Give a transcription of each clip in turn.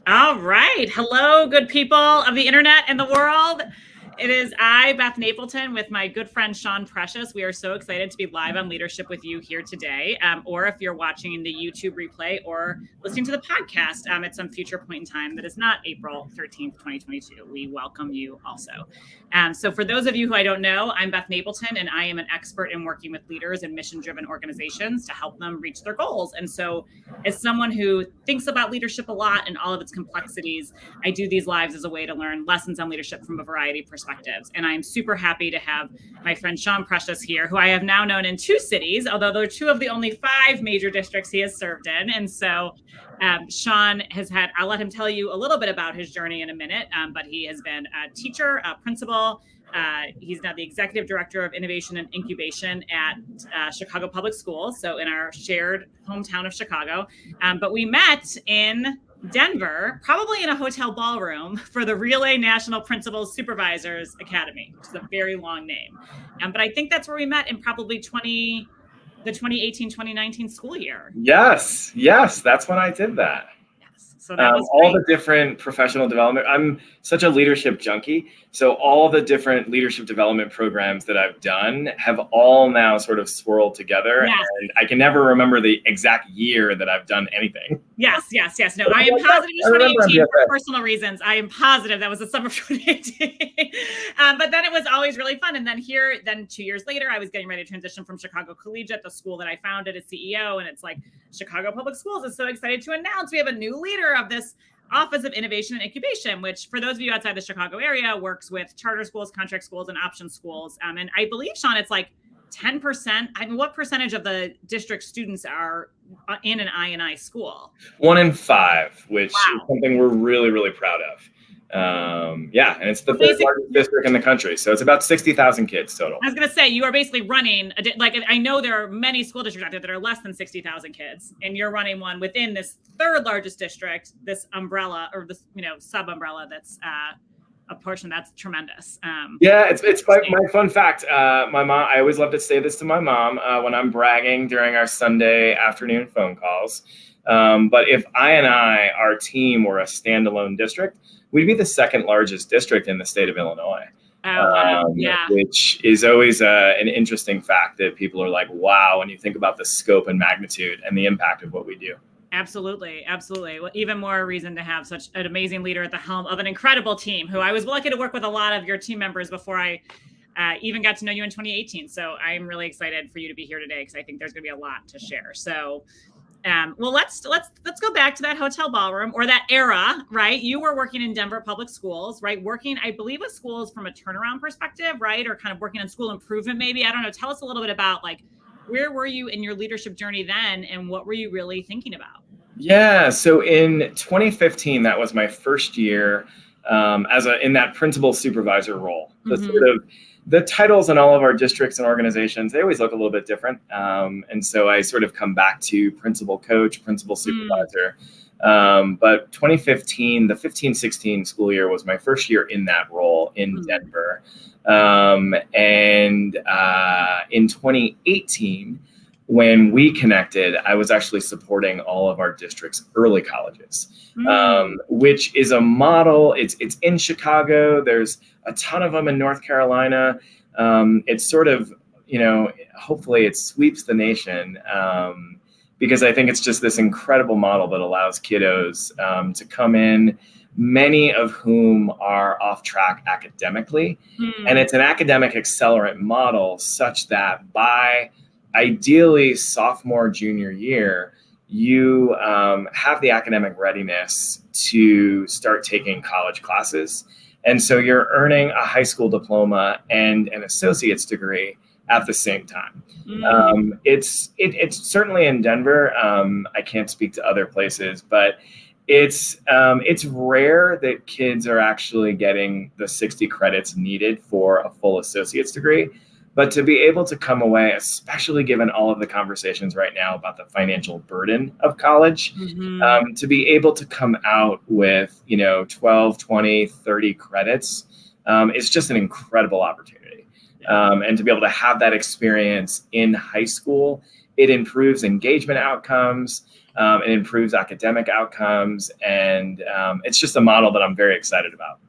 All right. Hello, good people of the internet and the world. It is I, Beth Napleton, with my good friend Sean Precious. We are so excited to be live on Leadership with you here today. Or if you're watching the YouTube replay or listening to the podcast at some future point in time that is not April 13th, 2022, we welcome you also. So for those of you who I don't know, I'm Beth Napleton, and I am an expert in working with leaders and mission-driven organizations to help them reach their goals. And so as someone who thinks about leadership a lot and all of its complexities, I do these lives as a way to learn lessons on leadership from a variety of perspectives. And I'm super happy to have my friend Sean Precious here, who I have now known in 2 cities, although they're 2 of the only 5 major districts he has served in. And so Sean has had, I'll let him tell you a little bit about his journey in a minute, but he has been a teacher, a principal. He's now the executive director of innovation and incubation at Chicago Public Schools, so in our shared hometown of Chicago. But we met in Denver, probably in a hotel ballroom, for the Relay National Principals Supervisors Academy, which is a very long name. But I think that's where we met in probably the 2018-2019 school year. Yes, that's when I did that. Yes, so that was all the different professional development. I'm such a leadership junkie. So all the different leadership development programs that I've done have all now sort of swirled together. Yes. And I can never remember the exact year that I've done anything. Yes. No, I am positive it was 2018 for personal reasons. I am positive that was the summer of 2018. But then it was always really fun. And then 2 years later, I was getting ready to transition from Chicago Collegiate, the school that I founded as CEO. And it's like, Chicago Public Schools is so excited to announce we have a new leader of this Office of Innovation and Incubation, which for those of you outside the Chicago area works with charter schools, contract schools, and option schools. And I believe, Sean, it's like 10%. I mean, what percentage of the district students are in an I&I school? 1 in 5, which is something we're really, really proud of. And it's the 3rd largest district in the country. So it's about 60,000 kids total. I was going to say, you are basically running, I know there are many school districts out there that are less than 60,000 kids, and you're running one within this 3rd largest district, this umbrella or this, sub umbrella that's a portion. That's tremendous. It's my fun fact. My mom, I always love to say this to my mom when I'm bragging during our Sunday afternoon phone calls. But if our team were a standalone district, we'd be the 2nd largest district in the state of Illinois. Which is always an interesting fact that people are like, wow, when you think about the scope and magnitude and the impact of what we do. Absolutely. Well, even more reason to have such an amazing leader at the helm of an incredible team, who I was lucky to work with a lot of your team members before I even got to know you in 2018. So I'm really excited for you to be here today, because I think there's going to be a lot to share. So well, let's go back to that hotel ballroom, or that era, right? You were working in Denver Public Schools, right? Working, I believe, with schools from a turnaround perspective, right? Or kind of working on school improvement, maybe. I don't know. Tell us a little bit about, like, where were you in your leadership journey then, and what were you really thinking about? Yeah, so in 2015, that was my first year in that principal supervisor role. The titles in all of our districts and organizations, they always look a little bit different. And so I sort of come back to principal coach, principal supervisor. But 2015, the 15-16 school year was my first year in that role in Denver. And in 2018, when we connected, I was actually supporting all of our district's early colleges, which is a model. It's in Chicago. There's a ton of them in North Carolina. It's sort of, hopefully it sweeps the nation, because I think it's just this incredible model that allows kiddos to come in, many of whom are off track academically. And it's an academic accelerant model such that by ideally sophomore, junior year, you have the academic readiness to start taking college classes. And so you're earning a high school diploma and an associate's degree at the same time. It's certainly in Denver. I can't speak to other places, but it's rare that kids are actually getting the 60 credits needed for a full associate's degree. But to be able to come away, especially given all of the conversations right now about the financial burden of college, to be able to come out with, 12, 20, 30 credits is just an incredible opportunity. And to be able to have that experience in high school, it improves engagement outcomes. It improves academic outcomes, and it's just a model that I'm very excited about.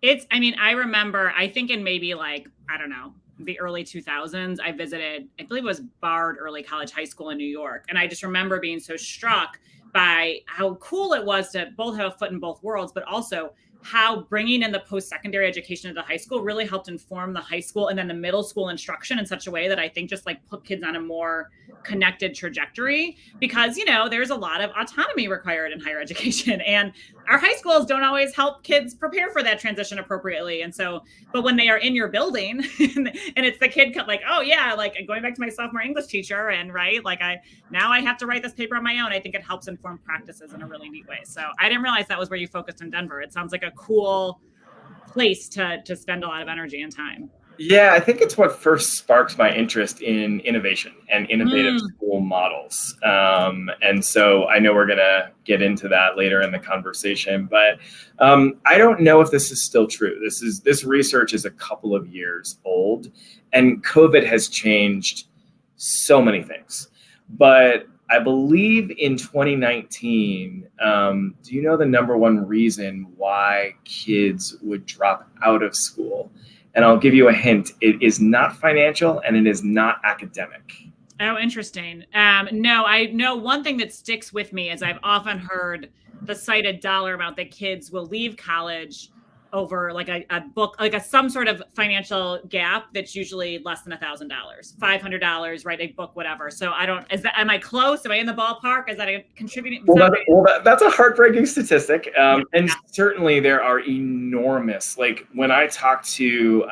I remember, I think in maybe like, I don't know, the early 2000s, I visited, I believe it was Bard Early College High School in New York. And I just remember being so struck by how cool it was to both have a foot in both worlds, but also how bringing in the post-secondary education of the high school really helped inform the high school and then the middle school instruction in such a way that I think just like put kids on a more connected trajectory, because, there's a lot of autonomy required in higher education, and our high schools don't always help kids prepare for that transition appropriately. And so, but when they are in your building and it's the kid like, oh yeah, like going back to my sophomore English teacher, and right, like I have to write this paper on my own. I think it helps inform practices in a really neat way. So I didn't realize that was where you focused in Denver. It sounds like a cool place to spend a lot of energy and time. Yeah, I think it's what first sparked my interest in innovation and innovative school models. And so I know we're going to get into that later in the conversation, but I don't know if this is still true. This research is a couple of years old, and COVID has changed so many things. But I believe in 2019, do you know the number one reason why kids would drop out of school? And I'll give you a hint. It is not financial, and it is not academic. Oh, interesting. No, I know one thing that sticks with me is I've often heard the cited dollar amount that kids will leave college over like a book, like some sort of financial gap that's usually less than $1,000, $500, right? A book, whatever. So am I close? Am I in the ballpark? Is that a contributing? That's a heartbreaking statistic. And certainly there are enormous, like when I talk to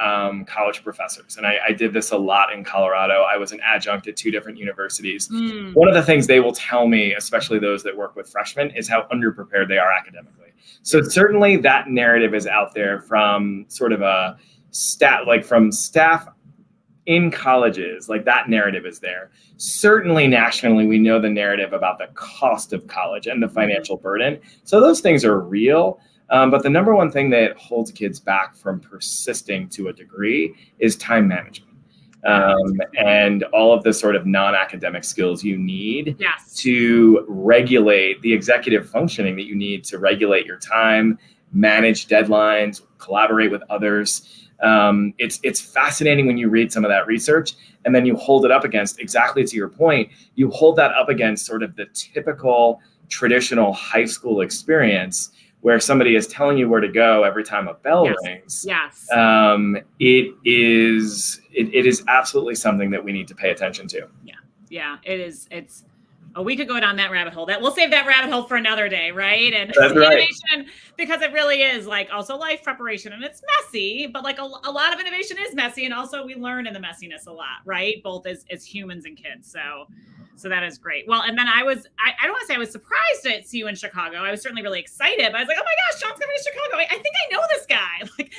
college professors, and I did this a lot in Colorado, I was an adjunct at 2 different universities. One of the things they will tell me, especially those that work with freshmen, is how underprepared they are academically. So certainly that narrative is out there from sort of a from staff in colleges, like that narrative is there. Certainly nationally, we know the narrative about the cost of college and the financial burden. So those things are real. But the number one thing that holds kids back from persisting to a degree is time management. And all of the sort of non-academic skills you need to regulate the executive functioning that you need to regulate your time, manage deadlines, collaborate with others. It's fascinating when you read some of that research and then you hold it up against, exactly to your point, you hold that up against sort of the typical traditional high school experience where somebody is telling you where to go every time a bell rings. It is absolutely something that we need to pay attention to. Yeah, it is. We could go down that rabbit hole. We'll save that rabbit hole for another day, right? And that's right. Innovation, because it really is like also life preparation, and it's messy, but like a lot of innovation is messy, and also we learn in the messiness a lot, right? Both as humans and kids. So that is great. Well, and then I don't want to say I was surprised to see you in Chicago. I was certainly really excited, but I was like, oh my gosh, Sean's coming to Chicago. I think I know this guy. Like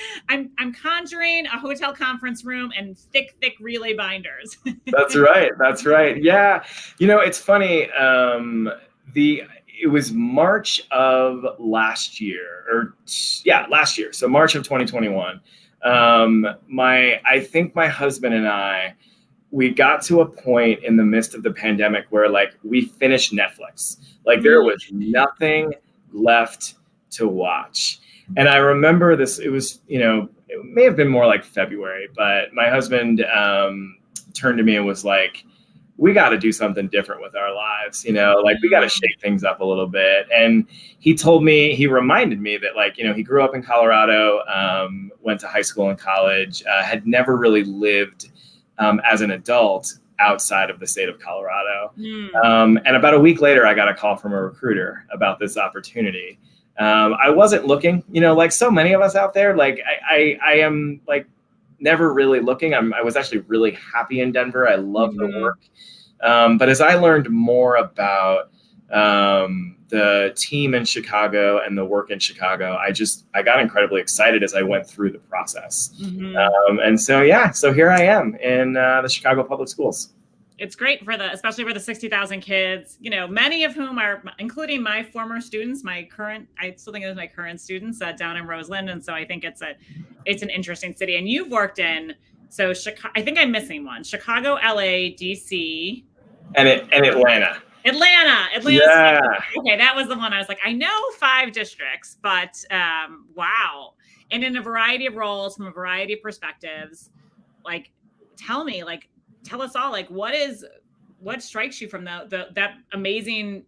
I'm conjuring a hotel conference room and thick relay binders. That's right. Yeah. It's funny. It was March of last year, last year. So March of 2021. I think my husband and I, we got to a point in the midst of the pandemic where like we finished Netflix. Like there was nothing left to watch. And I remember this, it was, it may have been more like February, but my husband turned to me and was like, we got to do something different with our lives, like we got to shake things up a little bit. And he reminded me that like, he grew up in Colorado, went to high school and college, had never really lived as an adult outside of the state of Colorado. And about a week later, I got a call from a recruiter about this opportunity. I wasn't looking, like so many of us out there, like I am like never really looking. I was actually really happy in Denver. I love the work. But as I learned more about the team in Chicago and the work in Chicago, I got incredibly excited as I went through the process. And so here I am in the Chicago Public Schools. It's great especially for the 60,000 kids, many of whom are, including my former students, I still think it was my current students down in Roseland. And so I think it's an interesting city. And you've worked in, Chicago, I think I'm missing one, Chicago, LA, DC. And Atlanta. Atlanta. Yeah. Okay, that was the one I was like, I know 5 districts, but wow. And in a variety of roles, from a variety of perspectives, like, tell us all, like, what strikes you from that amazing,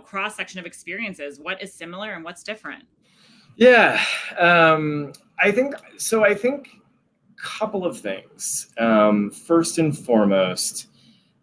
cross section of experiences? What is similar and what's different? Yeah. I think couple of things. First and foremost,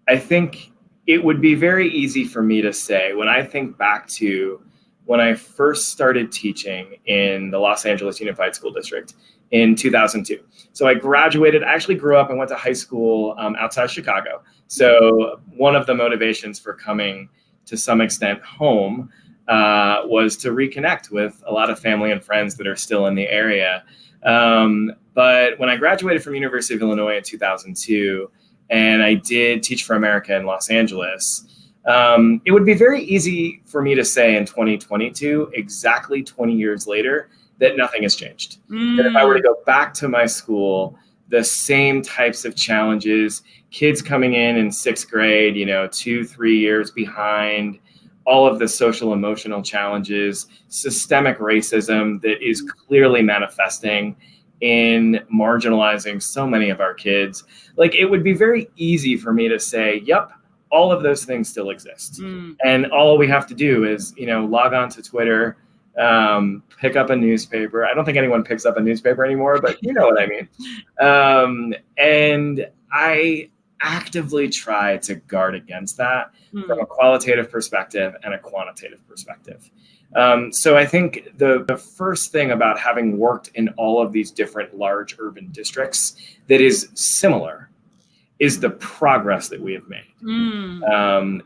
I think it would be very easy for me to say, when I think back to when I first started teaching in the Los Angeles Unified School District in 2002. So I graduated, I actually grew up and went to high school outside Chicago. So one of the motivations for coming to some extent home was to reconnect with a lot of family and friends that are still in the area. But when I graduated from University of Illinois in 2002, and I did Teach for America in Los Angeles, it would be very easy for me to say in 2022, exactly 20 years later, that nothing has changed. That if I were to go back to my school, the same types of challenges, kids coming in 6th grade, 2-3 years behind, all of the social emotional challenges, systemic racism that is clearly manifesting in marginalizing so many of our kids. Like, it would be very easy for me to say, yep, all of those things still exist. And all we have to do is, log on to Twitter, pick up a newspaper. I don't think anyone picks up a newspaper anymore, but you know what I mean. And I actively try to guard against that from a qualitative perspective and a quantitative perspective. So I think the first thing about having worked in all of these different large urban districts that is similar is the progress that we have made.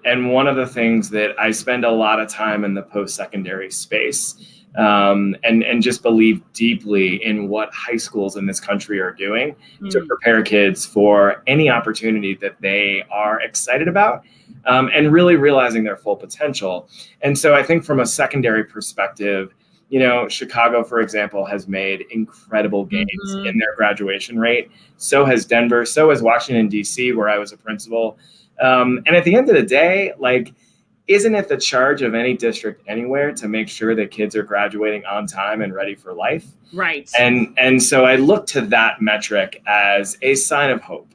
And one of the things that I spend a lot of time in the post-secondary space, and just believe deeply in what high schools in this country are doing to prepare kids for any opportunity that they are excited about, and really realizing their full potential. And so I think from a secondary perspective, Chicago, for example, has made incredible gains in their graduation rate. So has Denver. So has Washington, D.C., where I was a principal. And at the end of the day, like, isn't it the charge of any district anywhere to make sure that kids are graduating on time and ready for life? Right. And so I look to that metric as a sign of hope.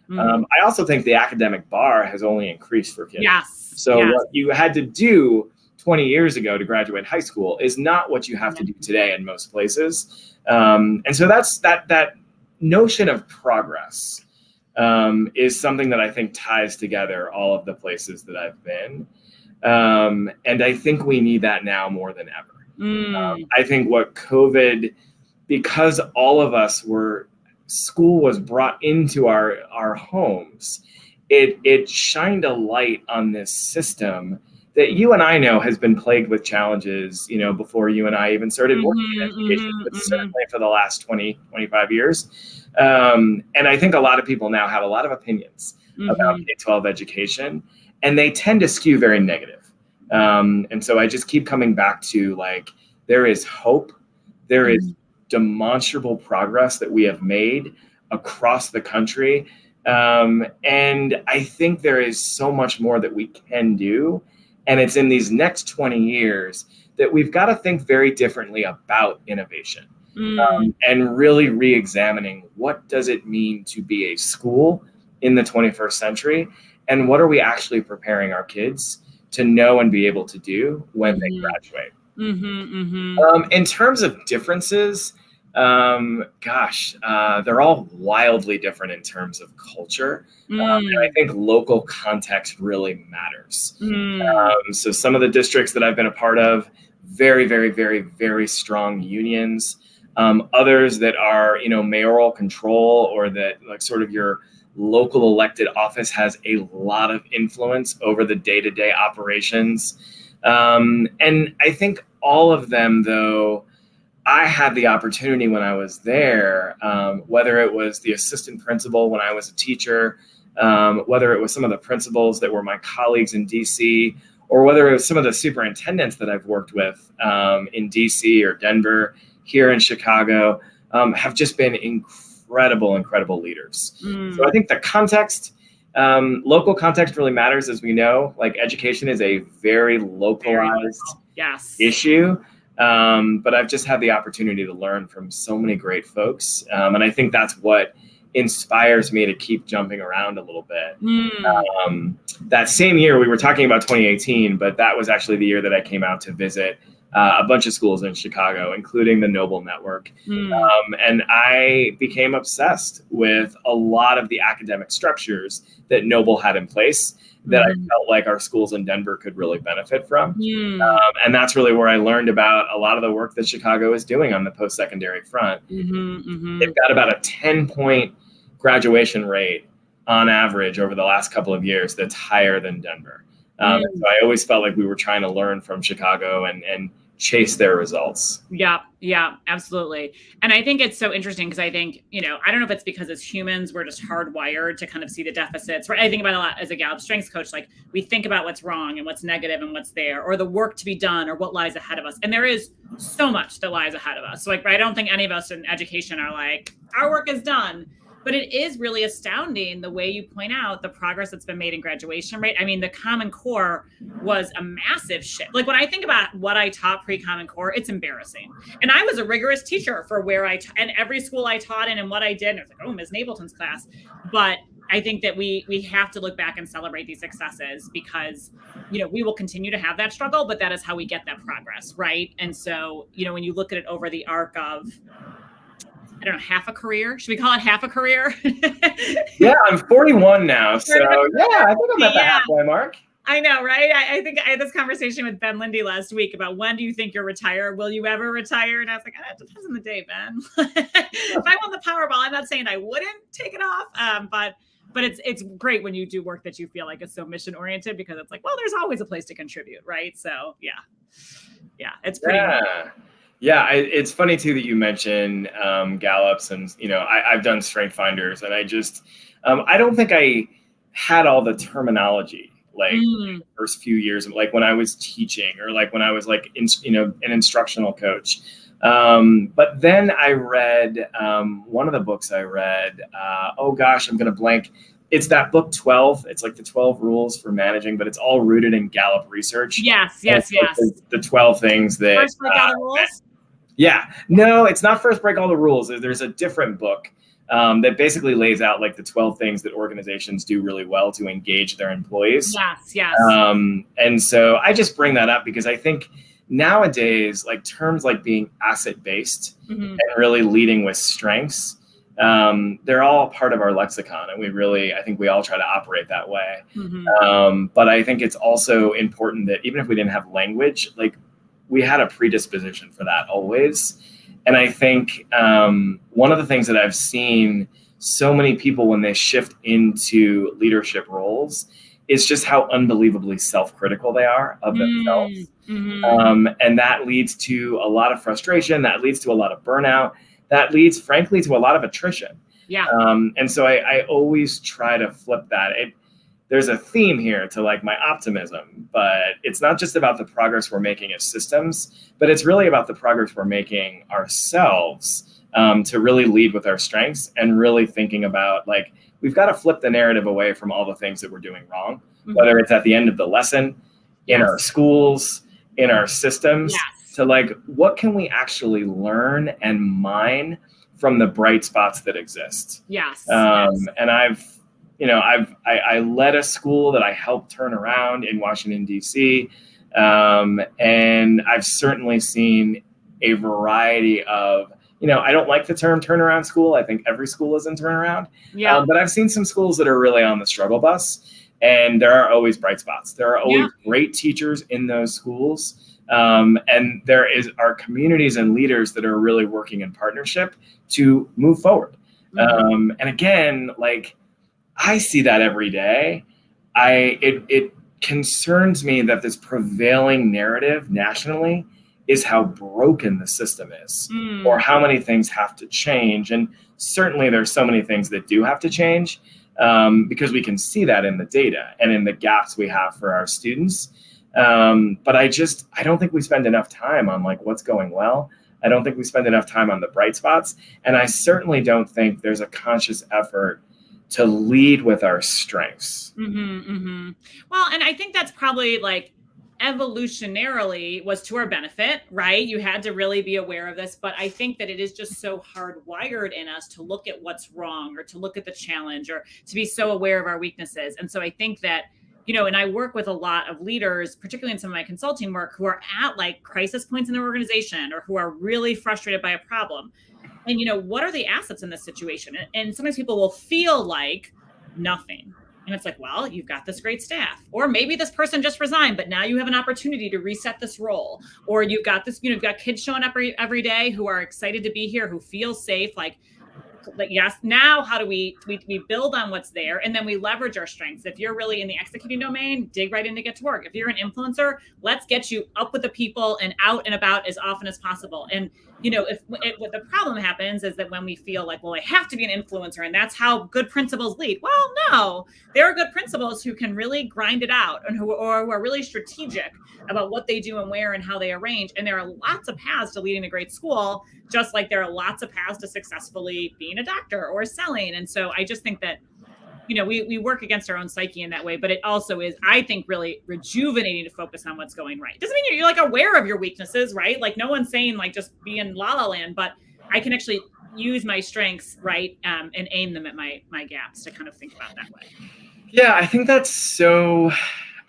I also think the academic bar has only increased for kids. Yes. So what you had to do 20 years ago to graduate high school is not what you have to do today in most places. And so that's that notion of progress is something that I think ties together all of the places that I've been. And I think we need that now more than ever. I think what COVID, because all of us school was brought into our homes, it shined a light on this system that you and I know has been plagued with challenges, before you and I even started working in education, but certainly for the last 20, 25 years. And I think a lot of people now have a lot of opinions about K-12 education, and they tend to skew very negative. And so I just keep coming back to, like, there is hope. There is demonstrable progress that we have made across the country. And I think there is so much more that we can do. And it's in these next 20 years that we've got to think very differently about innovation, and really re-examining what does it mean to be a school in the 21st century, and what are we actually preparing our kids to know and be able to do when they graduate. In terms of differences, they're all wildly different in terms of culture. And I think local context really matters. So some of the districts that I've been a part of, very, very, very, very strong unions. Others that are, mayoral control, or that, like, sort of your local elected office has a lot of influence over the day-to-day operations. And I think all of them, though, I had the opportunity when I was there, whether it was the assistant principal when I was a teacher, whether it was some of the principals that were my colleagues in DC, or whether it was some of the superintendents that I've worked with in DC or Denver, here in Chicago, have just been incredible leaders. So I think the context Local context really matters, as we know. Like, education is a very localized issue. But I've just had the opportunity to learn from so many great folks. And I think that's what inspires me to keep jumping around a little bit. That same year, we were talking about 2018, but that was actually the year that I came out to visit a bunch of schools in Chicago, including the Noble Network. And I became obsessed with a lot of the academic structures that Noble had in place that I felt like our schools in Denver could really benefit from. And that's really where I learned about a lot of the work that Chicago is doing on the post-secondary front. They've got about a 10-point graduation rate on average over the last couple of years that's higher than Denver. So I always felt like we were trying to learn from Chicago and chase their results. Yeah, absolutely. And I think it's so interesting because I think, I don't know if it's because as humans, we're just hardwired to kind of see the deficits, right? I think about it a lot as a Gallup strengths coach, like we think about what's wrong and what's negative and what's there, or the work to be done or what lies ahead of us. And there is so much that lies ahead of us. So I don't think any of us in education are like, our work is done. But it is really astounding the way you point out the progress that's been made in graduation rate. I mean, the Common Core was a massive shift. Like when I think about what I taught pre-Common Core, it's embarrassing. And I was a rigorous teacher for where and every school I taught in and what I did. And I was like, oh, Ms. Napleton's class. But I think that we have to look back and celebrate these successes because, we will continue to have that struggle, but that is how we get that progress, right? And so, when you look at it over the arc of, I don't know, half a career. Should we call it half a career? Yeah, I'm 41 now. So yeah, I think I'm at the halfway mark. I know, right? I think I had this conversation with Ben Lindy last week about when do you think you'll retire? Will you ever retire? And I was like, it depends on the day, Ben. If I won the Powerball, I'm not saying I wouldn't take it off. But it's great when you do work that you feel like is so mission oriented because it's like, well, there's always a place to contribute, right? So yeah, it's pretty. Yeah, it's funny too that you mention Gallups and I've done Strength Finders and I just I don't think I had all the terminology like the first few years, like when I was teaching or like when I was like an instructional coach. But then I read one of the books I read. Oh gosh, I'm gonna blank. It's that book 12. It's like the 12 rules for managing, but it's all rooted in Gallup research. Yes. The 12 things that first break all the rules. Yeah, no, it's not first break all the rules. There's a different book that basically lays out like the 12 things that organizations do really well to engage their employees. Yes. And so I just bring that up because I think nowadays, like terms like being asset-based and really leading with strengths, they're all part of our lexicon. And I think we all try to operate that way. But I think it's also important that even if we didn't have language, like we had a predisposition for that always. And I think one of the things that I've seen so many people when they shift into leadership roles is just how unbelievably self-critical they are of themselves. And that leads to a lot of frustration. That leads to a lot of burnout. That leads, frankly, to a lot of attrition. And so I always try to flip that. There's a theme here to like my optimism, but it's not just about the progress we're making as systems, but it's really about the progress we're making ourselves to really lead with our strengths and really thinking about like, we've got to flip the narrative away from all the things that we're doing wrong, whether it's at the end of the lesson, in our schools, in our systems, to like, what can we actually learn and mine from the bright spots that exist? And I led a school that I helped turn around in Washington, D.C. And I've certainly seen a variety of, I don't like the term turnaround school. I think every school is in turnaround. But I've seen some schools that are really on the struggle bus. And there are always bright spots. There are always great teachers in those schools. And there are communities and leaders that are really working in partnership to move forward. And again, like, I see that every day. It concerns me that this prevailing narrative nationally is how broken the system is, or how many things have to change. And certainly there's so many things that do have to change because we can see that in the data and in the gaps we have for our students. But I don't think we spend enough time on like what's going well. I don't think we spend enough time on the bright spots. And I certainly don't think there's a conscious effort to lead with our strengths. Well, and I think that's probably like evolutionarily was to our benefit, right? You had to really be aware of this, but I think that it is just so hardwired in us to look at what's wrong or to look at the challenge or to be so aware of our weaknesses. And so I think that, and I work with a lot of leaders, particularly in some of my consulting work, who are at like crisis points in their organization or who are really frustrated by a problem. And, what are the assets in this situation? And sometimes people will feel like nothing. And it's like, well, you've got this great staff, or maybe this person just resigned, but now you have an opportunity to reset this role. Or you've got this, you've got kids showing up every day who are excited to be here, who feel safe. Like yes, now how do we build on what's there, and then we leverage our strengths. If you're really in the executing domain, dig right in to get to work. If you're an influencer, let's get you up with the people and out and about as often as possible. And what the problem happens is that when we feel like, well, I have to be an influencer and that's how good principals lead. Well, no, there are good principals who can really grind it out and who are really strategic about what they do and where and how they arrange. And there are lots of paths to leading a great school, just like there are lots of paths to successfully being a doctor or selling. And so I just think that, we work against our own psyche in that way, but it also is, I think, really rejuvenating to focus on what's going right. Doesn't mean you're like aware of your weaknesses, right? Like no one's saying like just be in la la land, but I can actually use my strengths, right, and aim them at my gaps to kind of think about that way. Yeah, I think that's so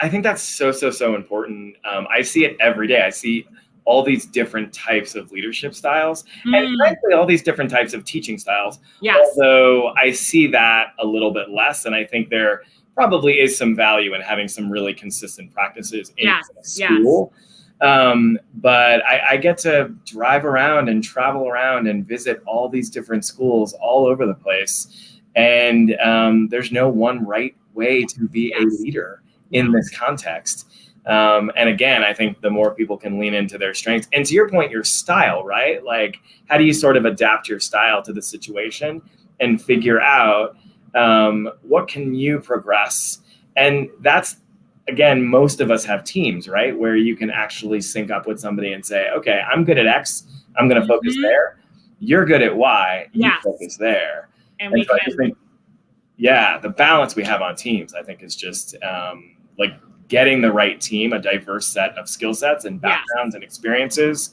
important. I see it every day. I see all these different types of leadership styles and frankly, all these different types of teaching styles. Yes. Although I see that a little bit less, and I think there probably is some value in having some really consistent practices in school. But I get to drive around and travel around and visit all these different schools all over the place. And there's no one right way to be a leader in this context. And again, I think the more people can lean into their strengths, and to your point, your style, right? Like, how do you sort of adapt your style to the situation and figure out what can you progress? And that's, again, most of us have teams, right? Where you can actually sync up with somebody and say, okay, I'm good at X, I'm going to focus there. You're good at Y, you focus there. And we so I just think, the balance we have on teams, I think, is just like getting the right team, a diverse set of skill sets and backgrounds and experiences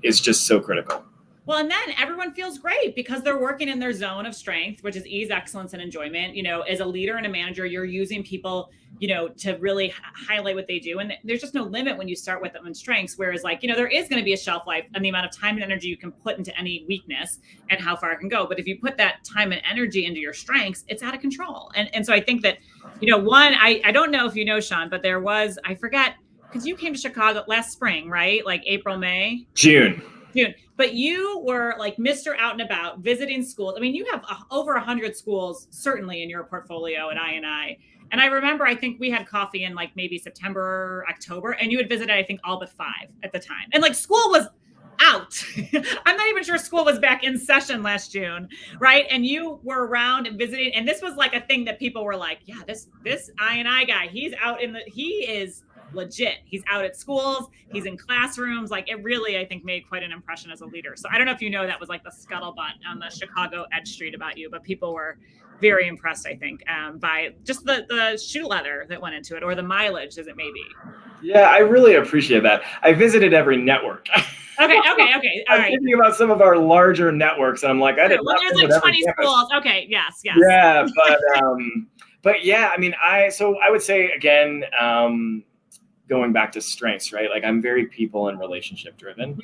is just so critical. Well, and then everyone feels great because they're working in their zone of strength, which is ease, excellence, and enjoyment. As a leader and a manager, you're using people, to really highlight what they do. And there's just no limit when you start with them in strengths. Whereas like, there is going to be a shelf life and the amount of time and energy you can put into any weakness and how far it can go. But if you put that time and energy into your strengths, it's out of control. And so I think that, one, I don't know if you know, Sean, but there was, I forget, because you came to Chicago last spring, right? Like April, May? June. But you were like Mr. Out and About visiting schools. I mean, you have over 100 schools certainly in your portfolio at I&I. And I remember, I think we had coffee in like maybe September, October, and you had visited, I think, all but 5 at the time. And like school was out. I'm not even sure school was back in session last June, right? And you were around and visiting. And this was like a thing that people were like, yeah, this I&I guy, he is legit. He's out at schools. He's in classrooms. Like it really, I think, made quite an impression as a leader. So I don't know if that was like the scuttlebutt on the Chicago Edge Street about you, but people were very impressed, I think, by just the shoe leather that went into it, or the mileage as it may be. Yeah, I really appreciate that. I visited every network. Okay. All right. I'm thinking about some of our larger networks, and I'm like, I didn't. Well, there's like 20 schools. Okay. Yes. Yeah, but yeah, I mean, I would say again, going back to strengths, right? Like I'm very people and relationship driven.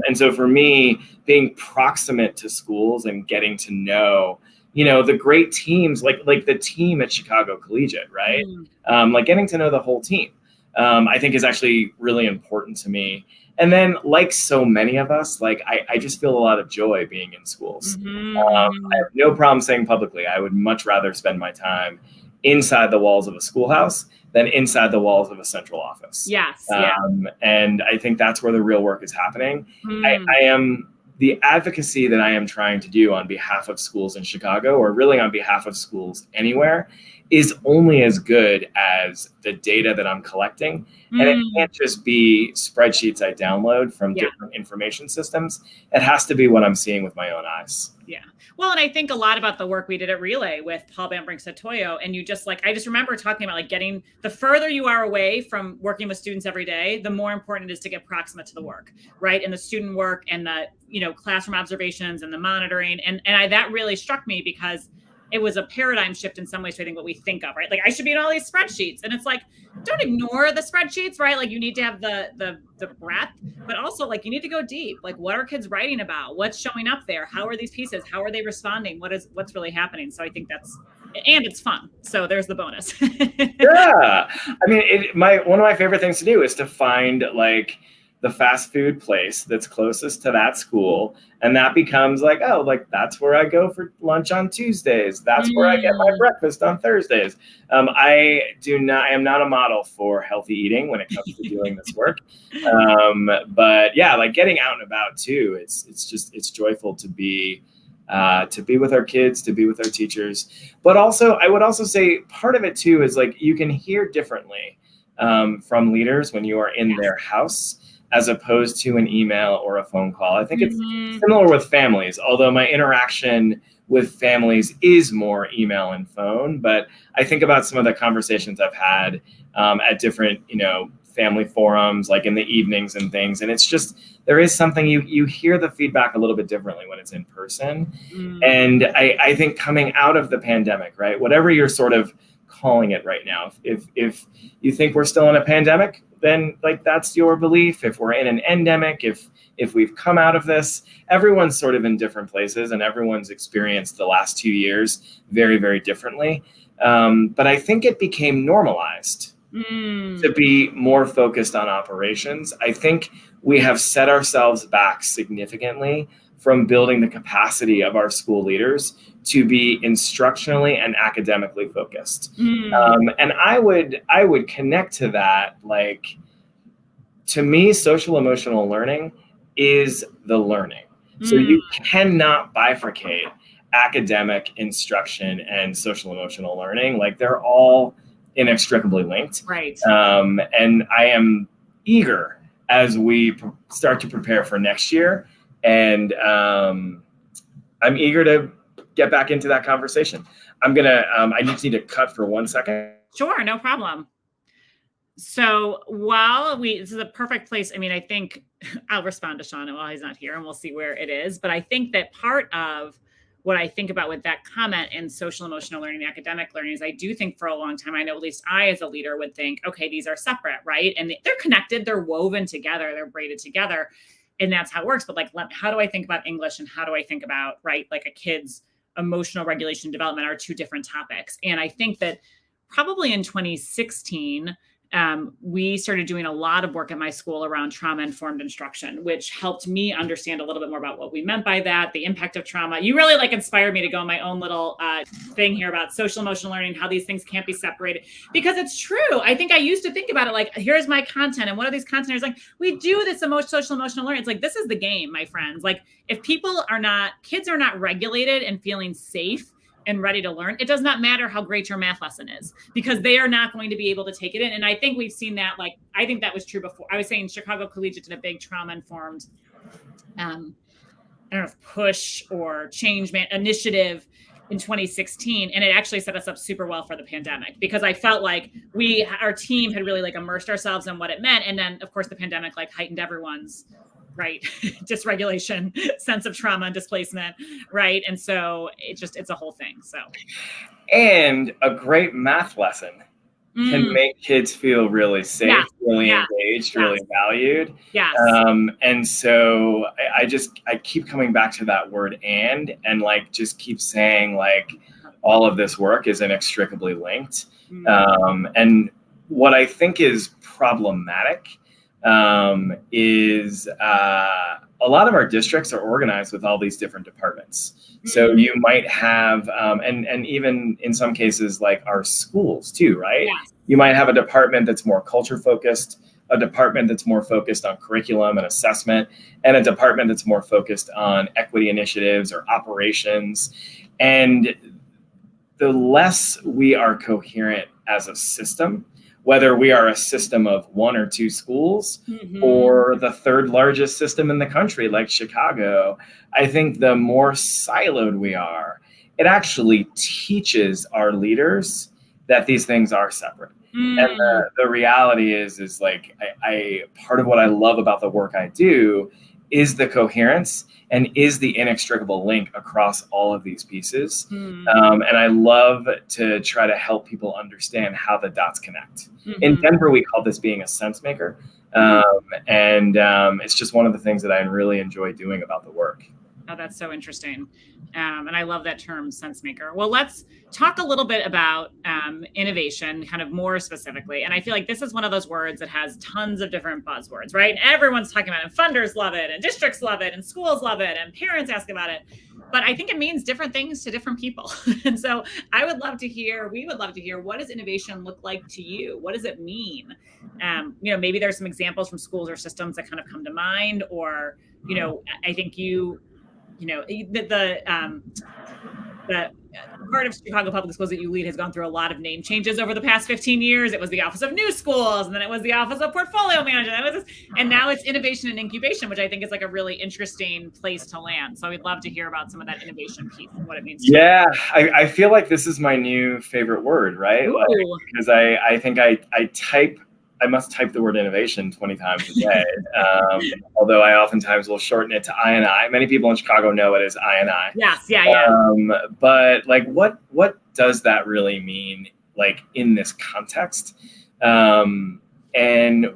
And so for me, being proximate to schools and getting to know, the great teams, like the team at Chicago Collegiate, right? Like getting to know the whole team, I think is actually really important to me. And then like so many of us, like I just feel a lot of joy being in schools. I have no problem saying publicly, I would much rather spend my time inside the walls of a schoolhouse than inside the walls of a central office. Yes. And I think that's where the real work is happening. I am the advocacy that I am trying to do on behalf of schools in Chicago, or really on behalf of schools anywhere, is only as good as the data that I'm collecting. And it can't just be spreadsheets I download from different information systems. It has to be what I'm seeing with my own eyes. Yeah. Well, and I think a lot about the work we did at Relay with Paul Bambrink-Satoyo. And you just I just remember talking about getting, the further you are away from working with students every day, the more important it is to get proximate to the work, right? And the student work and the, classroom observations and the monitoring. And that really struck me because it was a paradigm shift in some ways to, I think, what we think of, right? Like, I should be in all these spreadsheets. And it's like, don't ignore the spreadsheets, right? Like, you need to have the breadth, but also you need to go deep. Like, what are kids writing about? What's showing up there? How are these pieces? How are they responding? What's really happening? So I think and it's fun. So there's the bonus. Yeah. I mean, one of my favorite things to do is to find the fast food place that's closest to that school. And that becomes that's where I go for lunch on Tuesdays. That's where I get my breakfast on Thursdays. I am not a model for healthy eating when it comes to doing this work. But yeah, getting out and about too. It's joyful to be with our kids, to be with our teachers. But also, I would also say part of it too is you can hear differently from leaders when you are in their house, as opposed to an email or a phone call. I think it's similar with families, although my interaction with families is more email and phone. But I think about some of the conversations I've had at different, family forums, in the evenings and things. And it's just, there is something you hear the feedback a little bit differently when it's in person. And I think coming out of the pandemic, right, whatever you're sort of calling it right now, if you think we're still in a pandemic, then that's your belief. If we're in an endemic, if we've come out of this, everyone's sort of in different places and everyone's experienced the last 2 years very, very differently. But I think it became normalized to be more focused on operations. I think we have set ourselves back significantly from building the capacity of our school leaders to be instructionally and academically focused. And I would connect to that. To me, social emotional learning is the learning. So you cannot bifurcate academic instruction and social emotional learning. They're all inextricably linked. Right. And I am eager as we start to prepare for next year. And I'm eager to get back into that conversation. I just need to cut for 1 second. Sure, no problem. So this is a perfect place. I mean, I think I'll respond to Sean while he's not here and we'll see where it is. But I think that part of what I think about with that comment in social emotional learning, academic learning, is I do think for a long time, I know at least I as a leader would think, okay, these are separate, right? And they're connected, they're woven together, they're braided together. And that's how it works. But how do I think about English and how do I think about, right, a kid's emotional regulation development are two different topics. And I think that probably in 2016, we started doing a lot of work at my school around trauma-informed instruction, which helped me understand a little bit more about what we meant by that, the impact of trauma. You really inspired me to go on my own little thing here about social emotional learning, how these things can't be separated, because it's true. I think I used to think about it here's my content and what are these content areas? We do this social emotional learning. It's this is the game, my friends. If kids are not regulated and feeling safe and ready to learn, it does not matter how great your math lesson is, because they are not going to be able to take it in. And I think we've seen that, I think that was true before. I was saying Chicago Collegiate did a big trauma-informed, I don't know if push or change initiative in 2016. And it actually set us up super well for the pandemic, because I felt our team had really like immersed ourselves in what it meant. And then of course the pandemic like heightened everyone's right dysregulation, sense of trauma and displacement. Right. And so it's a whole thing. So. And a great math lesson can make kids feel really safe, really engaged, really valued. Yes. And so I keep coming back to that word and like, just keep saying like, all of this work is inextricably linked. And what I think is problematic is a lot of our districts are organized with all these different departments. So you might have, and even in some cases, like our schools too, right? Yes. You might have a department that's more culture focused, a department that's more focused on curriculum and assessment, and a department that's more focused on equity initiatives or operations. And the less we are coherent as a system, whether we are a system of 1 or 2 schools or the 3rd largest system in the country like Chicago, I think the more siloed we are, it actually teaches our leaders that these things are separate. And the reality is like, I part of what I love about the work I do is the coherence and is the inextricable link across all of these pieces. And I love to try to help people understand how the dots connect. In Denver, we call this being a sense maker. And it's just one of the things that I really enjoy doing about the work. Oh, that's so interesting. And I love that term, sense maker. Well, let's talk a little bit about innovation, kind of more specifically. And I feel like this is one of those words that has tons of different buzzwords, right? And everyone's talking about it, and funders love it, and districts love it, and schools love it, and parents ask about it. But I think it means different things to different people. And so we would love to hear, what does innovation look like to you? What does it mean? Maybe there's some examples from schools or systems that kind of come to mind, or, I think the part of Chicago Public Schools that you lead has gone through a lot of name changes over the past 15 years. It was the Office of New Schools, and then it was the Office of Portfolio Management, and now it's Innovation and Incubation, which I think is like a really interesting place to land. So we'd love to hear about some of that innovation piece and what it means. I feel like this is my new favorite word, right? Like, because I think I must type the word innovation 20 times a day. Although I oftentimes will shorten it to I&I. Many people in Chicago know it as I&I. Yes, yeah. But like, what does that really mean, like, in this context? And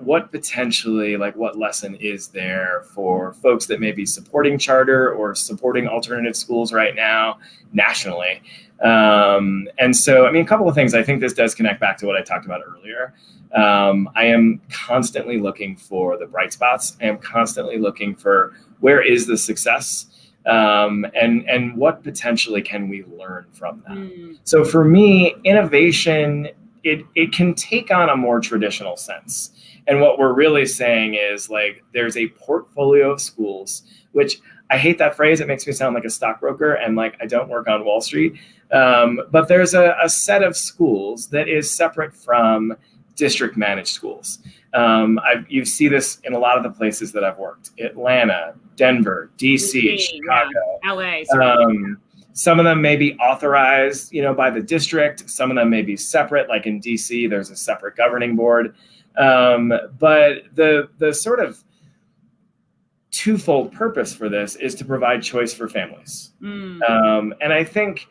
what potentially, like, what lesson is there for folks that may be supporting charter or supporting alternative schools right now nationally? And so, a couple of things. I think this does connect back to what I talked about earlier. I am constantly looking for the bright spots. I am constantly looking for where is the success, and what potentially can we learn from that. So for me, innovation, it can take on a more traditional sense. And what we're really saying is, like, there's a portfolio of schools, which I hate that phrase. It makes me sound like a stockbroker, and like I don't work on Wall Street. But there's a set of schools that is separate from district managed schools. You see this in a lot of the places that I've worked: Atlanta, Denver, DC, Chicago, LA. Some of them may be authorized, by the district. Some of them may be separate. Like in DC, there's a separate governing board. But the sort of twofold purpose for this is to provide choice for families. And I think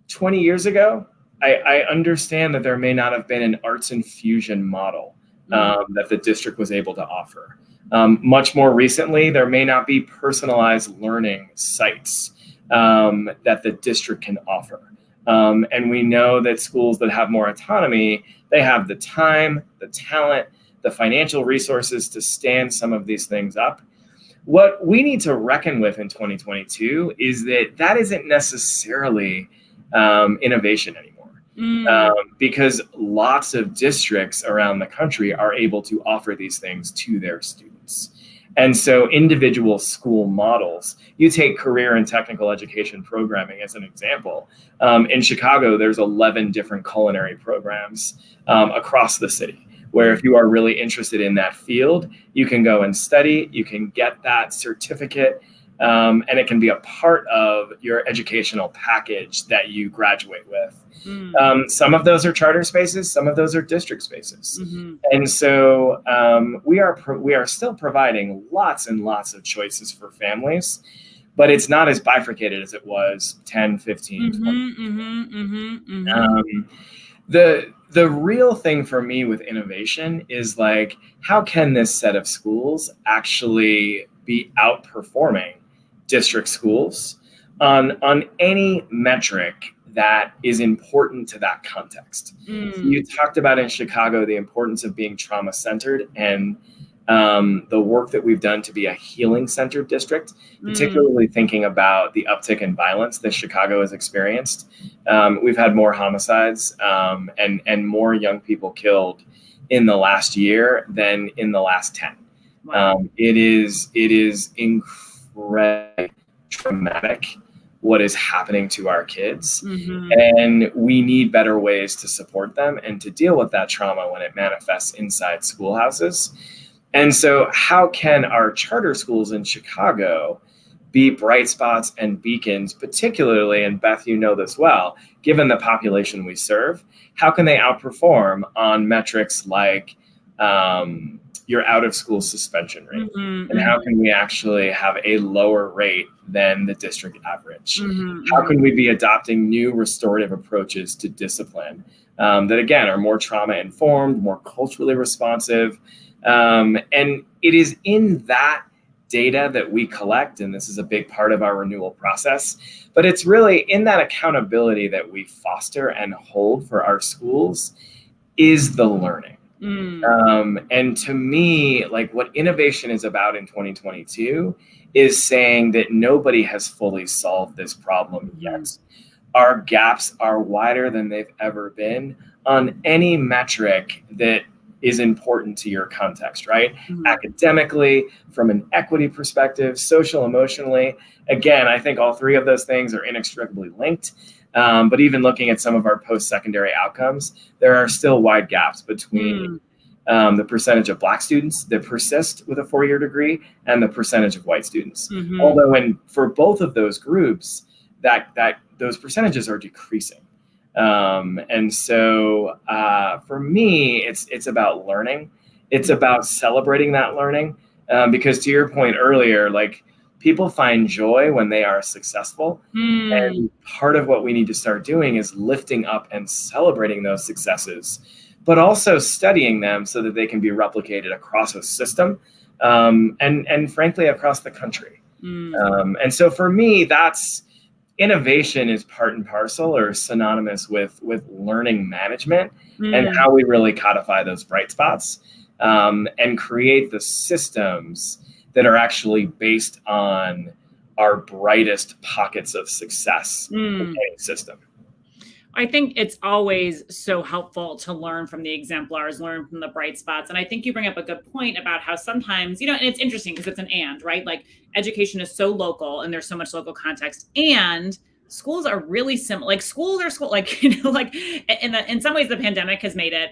20 years ago, I understand that there may not have been an arts infusion model that the district was able to offer. Much more recently, there may not be personalized learning sites that the district can offer. And we know that schools that have more autonomy, they have the time, the talent, the financial resources to stand some of these things up. What we need to reckon with in 2022 is that isn't necessarily innovation anymore. Because lots of districts around the country are able to offer these things to their students. And so individual school models, you take career and technical education programming as an example. In Chicago, there's 11 different culinary programs across the city, where if you are really interested in that field, you can go and study, you can get that certificate, and it can be a part of your educational package that you graduate with. Some of those are charter spaces, some of those are district spaces. And so we are still providing lots and lots of choices for families, but it's not as bifurcated as it was 10, 15, 20. The real thing for me with innovation is, like, how can this set of schools actually be outperforming district schools on any metric that is important to that context? You talked about in Chicago the importance of being trauma-centered, and the work that we've done to be a healing-centered district, particularly thinking about the uptick in violence that Chicago has experienced. We've had more homicides and more young people killed in the last year than in the last 10. Wow. It is incredibly traumatic what is happening to our kids. Mm-hmm. And we need better ways to support them and to deal with that trauma when it manifests inside schoolhouses. And so how can our charter schools in Chicago be bright spots and beacons, particularly, and Beth, you know this well, given the population we serve, how can they outperform on metrics like your out of school suspension rate? Mm-hmm. And how can we actually have a lower rate than the district average? Mm-hmm. How can we be adopting new restorative approaches to discipline that, again, are more trauma informed, more culturally responsive? And it is in that data that we collect, and this is a big part of our renewal process, but it's really in that accountability that we foster and hold for our schools is the learning. And to me, like, what innovation is about in 2022 is saying that nobody has fully solved this problem yet. Our gaps are wider than they've ever been on any metric that is important to your context, right? Academically, from an equity perspective, social, emotionally. Again, I think all three of those things are inextricably linked. But even looking at some of our post-secondary outcomes, there are still wide gaps between the percentage of Black students that persist with a four-year degree and the percentage of white students. Although for both of those groups, that those percentages are decreasing. And so for me, it's about learning. It's about celebrating that learning. Because to your point earlier, like, people find joy when they are successful. And part of what we need to start doing is lifting up and celebrating those successes, but also studying them so that they can be replicated across a system, and frankly, across the country. And so for me, that's innovation is part and parcel or synonymous with learning management and how we really codify those bright spots, and create the systems that are actually based on our brightest pockets of success in any system. I think it's always so helpful to learn from the exemplars, learn from the bright spots. And I think you bring up a good point about how sometimes, and it's interesting because it's an and, right? Like, education is so local and there's so much local context, and schools are really similar. Like, schools are like, like in some ways the pandemic has made it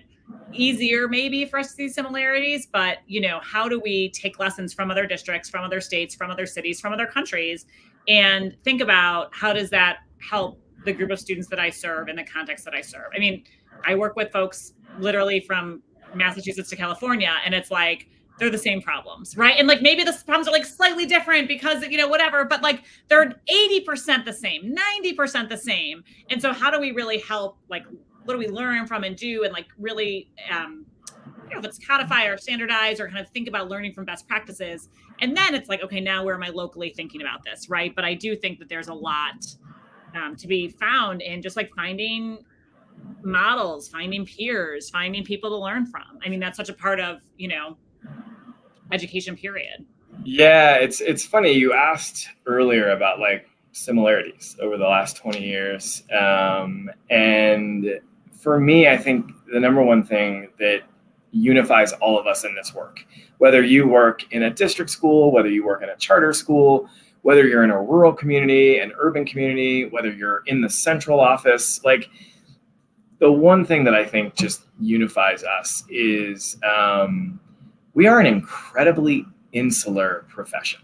easier maybe for us to see similarities, but how do we take lessons from other districts, from other states, from other cities, from other countries, and think about how does that help the group of students that I serve in the context that I serve? I mean, I work with folks literally from Massachusetts to California, and it's like, they're the same problems, right? And like, maybe the problems are like slightly different because, whatever, but like, they're 80% the same, 90% the same. And so how do we really help, like, what do we learn from and do, and like really, if it's codify or standardize or kind of think about learning from best practices. And then it's like, okay, now where am I locally thinking about this, right? But I do think that there's a lot to be found in just like finding models, finding peers, finding people to learn from. I mean, that's such a part of, education, period. Yeah, it's funny. You asked earlier about like similarities over the last 20 years. And for me, I think the number one thing that unifies all of us in this work, whether you work in a district school, whether you work in a charter school, whether you're in a rural community, an urban community, whether you're in the central office, like, the one thing that I think just unifies us is we are an incredibly insular profession.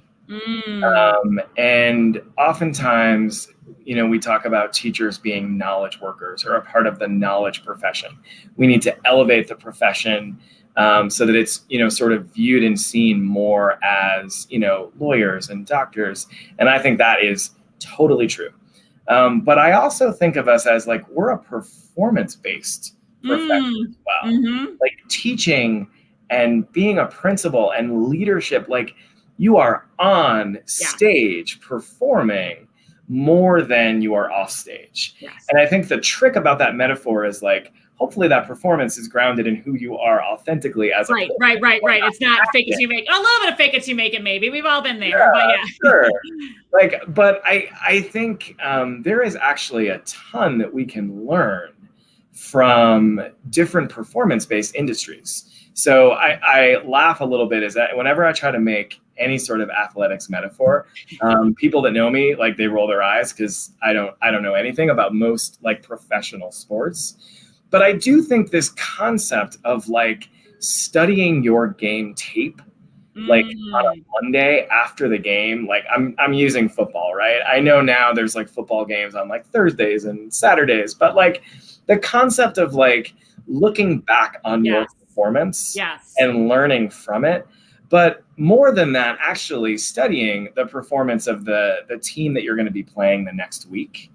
And oftentimes, we talk about teachers being knowledge workers or a part of the knowledge profession. We need to elevate the profession so that it's, sort of viewed and seen more as, lawyers and doctors. And I think that is totally true. But I also think of us as like, we're a performance-based profession as well. Like, teaching and being a principal and leadership, like, you are on stage performing more than you are off stage. Yes. And I think the trick about that metaphor is like, hopefully that performance is grounded in who you are authentically as a right. It's not fake it till you make it. A little bit of fake it till you make it, maybe. We've all been there, but yeah. Sure. But I think there is actually a ton that we can learn from different performance-based industries. So I laugh a little bit is that whenever I try to make any sort of athletics metaphor. People that know me, like, they roll their eyes because I don't know anything about most like professional sports. But I do think this concept of like studying your game tape, like on a Monday after the game, like I'm using football, right? I know now there's like football games on like Thursdays and Saturdays, but like the concept of like looking back on your performance and learning from it. But more than that, actually studying the performance of the team that you're going to be playing the next week.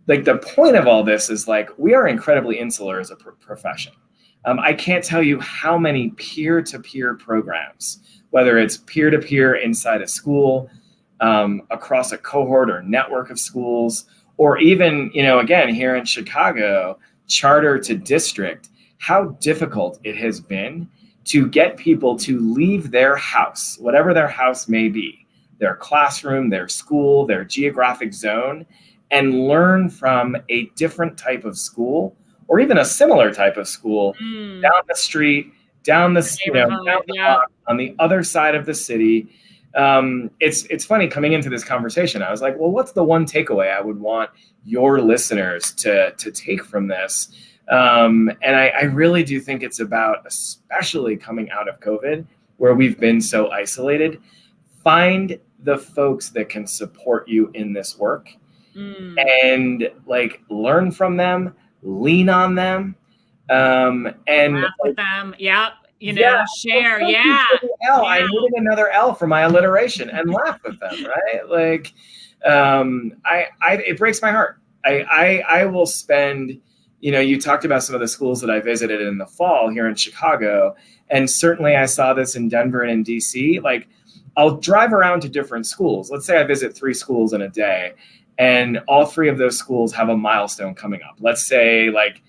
Like, the point of all this is like, we are incredibly insular as a profession. I can't tell you how many peer-to-peer programs, whether it's peer-to-peer inside a school, across a cohort or network of schools, or even, again, here in Chicago, charter to district, how difficult it has been to get people to leave their house, whatever their house may be, their classroom, their school, their geographic zone, and learn from a different type of school, or even a similar type of school down the street, down the block, on the other side of the city. It's funny, coming into this conversation, I was like, well, what's the one takeaway I would want your listeners to take from this? And I really do think it's about, especially coming out of COVID, where we've been so isolated, find the folks that can support you in this work and like learn from them, lean on them, and laugh with them. Yep. Share. Yeah. I needed another L for my alliteration, and laugh with them. Right. Like, it breaks my heart. I will spend, you talked about some of the schools that I visited in the fall here in Chicago, and certainly I saw this in Denver and in DC. Like, I'll drive around to different schools. Let's say I visit 3 schools in a day, and all 3 of those schools have a milestone coming up. Let's say, like,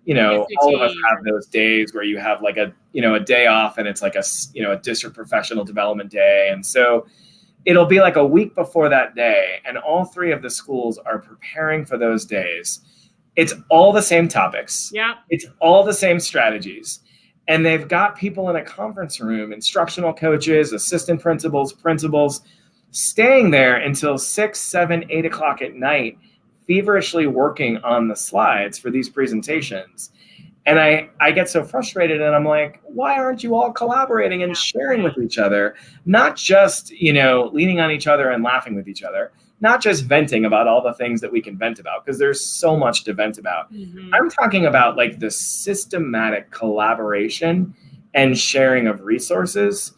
all of us have those days where you have like a day off, and it's like a district professional development day. And so it'll be like a week before that day, and all 3 of the schools are preparing for those days. It's all the same topics. Yeah. It's all the same strategies. And they've got people in a conference room, instructional coaches, assistant principals, staying there until 6, 7, 8 o'clock at night, feverishly working on the slides for these presentations. And I get so frustrated, and I'm like, why aren't you all collaborating and sharing with each other? Not just, leaning on each other and laughing with each other, not just venting about all the things that we can vent about, because there's so much to vent about. I'm talking about like the systematic collaboration and sharing of resources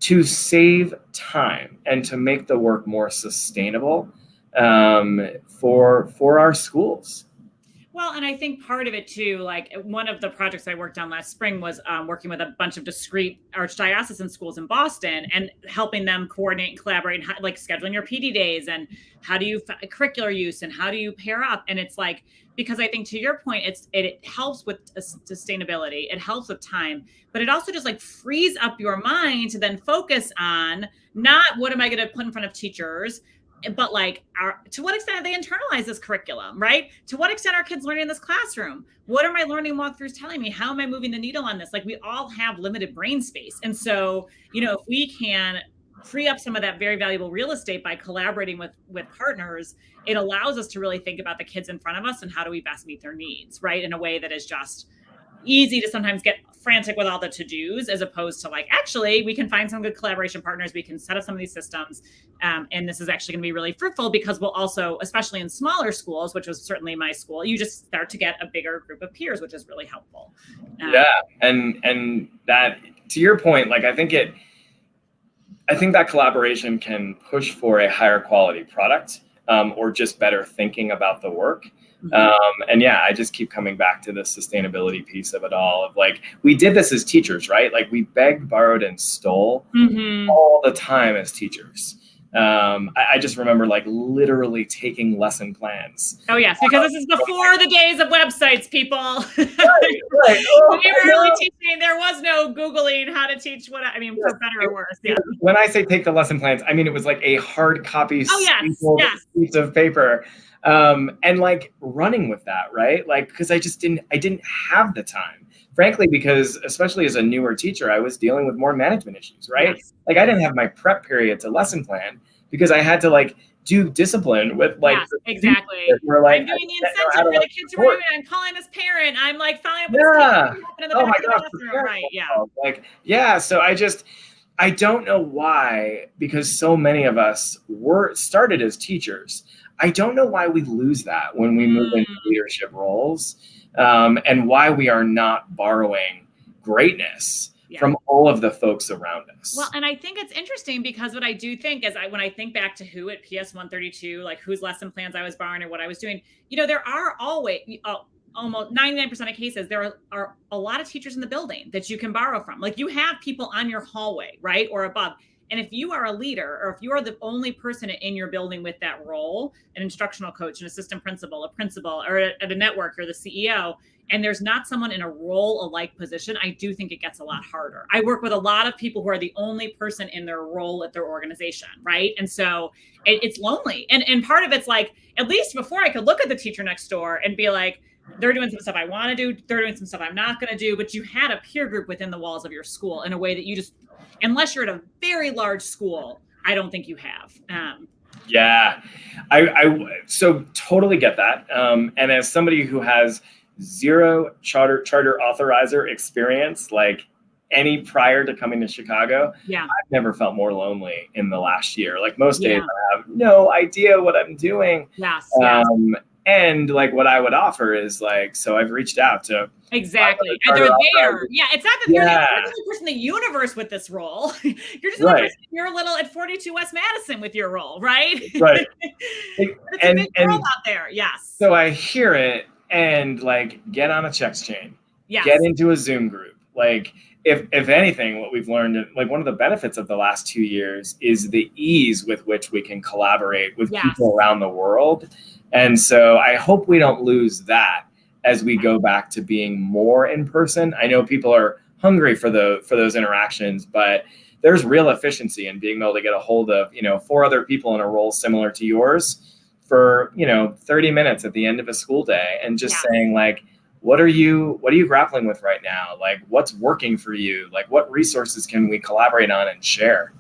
to save time and to make the work more sustainable for our schools. Well, and I think part of it too, like one of the projects I worked on last spring was working with a bunch of discrete archdiocesan schools in Boston and helping them coordinate and collaborate, and like scheduling your PD days and how do you curricular use and how do you pair up. And it's like, because I think to your point, it helps with sustainability, it helps with time, but it also just like frees up your mind to then focus on not what am I going to put in front of teachers, but like to what extent have they internalized this curriculum, right? To what extent are kids learning in this classroom? What are my learning walkthroughs telling me? How am I moving the needle on this? Like, we all have limited brain space. And so, if we can free up some of that very valuable real estate by collaborating with partners, it allows us to really think about the kids in front of us and how do we best meet their needs, right? In a way that is just easy to sometimes get frantic with all the to-dos, as opposed to like, actually, we can find some good collaboration partners. We can set up some of these systems. And this is actually going to be really fruitful, because we'll also, especially in smaller schools, which was certainly my school, you just start to get a bigger group of peers, which is really helpful. And that, to your point, like, I think that collaboration can push for a higher quality product, or just better thinking about the work. I just keep coming back to the sustainability piece of it all, of like, we did this as teachers, right? Like, we begged, borrowed, and stole all the time as teachers. I just remember like literally taking lesson plans. Oh yes, because this is before the days of websites, people. Right. When we were early teaching, there was no Googling how to teach for better or worse. Yeah. When I say take the lesson plans, I mean, it was like a hard copy piece of paper. And like running with that, right? Like, because I didn't have the time frankly, because especially as a newer teacher, I was dealing with more management issues, right? Yes. Like I didn't have my prep period to lesson plan because I had to like do discipline with like Yes, the students exactly. that were like, I'm I doing the didn't know how incentive to for the like kids who are support. doing it. I'm calling this parent. I'm like following up with this kid Yeah. who happened in the Oh my back of the gosh. classroom. Prepare Right. Yeah. myself. Like, yeah. So I don't know why, because so many of us were started as teachers. I don't know why we lose that when we move into leadership roles, and why we are not borrowing greatness from all of the folks around us. Well, and I think it's interesting because what I do think is when I think back to who at PS 132, like whose lesson plans I was borrowing or what I was doing, there are always almost 99% of cases, there are a lot of teachers in the building that you can borrow from. Like you have people on your hallway, right? Or above. And if you are a leader, or if you are the only person in your building with that role, an instructional coach, an assistant principal, a principal, or at a network, or the CEO, and there's not someone in a role-alike position, I do think it gets a lot harder. I work with a lot of people who are the only person in their role at their organization, right? And so it's lonely. And part of it's like, at least before I could look at the teacher next door and be like, they're doing some stuff I want to do, they're doing some stuff I'm not going to do, but you had a peer group within the walls of your school in a way that you just, unless you're at a very large school, I don't think you have. Yeah, I so totally get that. And as somebody who has zero charter authorizer experience, like any prior to coming to Chicago, I've never felt more lonely in the last year. Like most days I have no idea what I'm doing. Yes. And like what I would offer is like, so I've reached out to exactly. And they're there. Yeah. It's not that you're the only person in the universe with this role. You're just the person, you're a little at 42 West Madison with your role, right? Right. It's a big world out there. Yes. So I hear it and like get on a checks chain. Yes. Get into a Zoom group. Like if anything, what we've learned, like one of the benefits of the last 2 years is the ease with which we can collaborate with people around the world. And so I hope we don't lose that as we go back to being more in person. I know people are hungry for those interactions, but there's real efficiency in being able to get a hold of, 4 other people in a role similar to yours for, 30 minutes at the end of a school day and just saying like, what are you grappling with right now? Like what's working for you? Like what resources can we collaborate on and share?